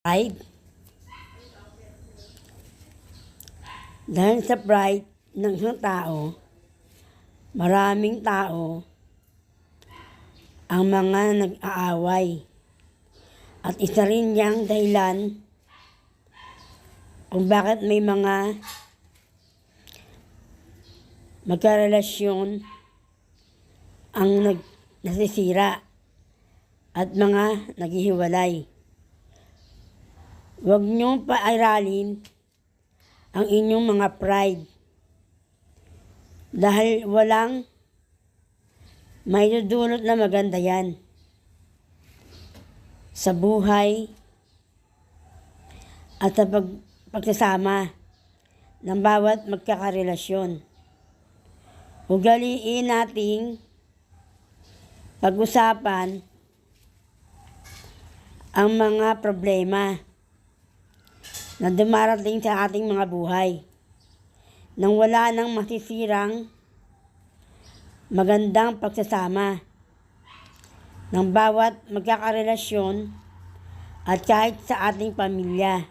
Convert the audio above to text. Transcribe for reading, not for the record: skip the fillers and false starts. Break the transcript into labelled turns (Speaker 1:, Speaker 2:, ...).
Speaker 1: Pride. Dahil sa pride ng isang tao, maraming tao ang mga nag-aaway. At isa rin niyang dahilan kung bakit may mga magkarelasyon ang nasisira at mga naghihiwalay. Huwag niyong pairalin ang inyong mga pride dahil walang may dudulot na maganda yan sa buhay at sa pagsasama ng bawat magkakarelasyon. Ugaliin nating pag-usapan ang mga problema na dumarating sa ating mga buhay nang wala nang masisirang magandang pagsasama ng bawat magkakarelasyon at kahit sa ating pamilya.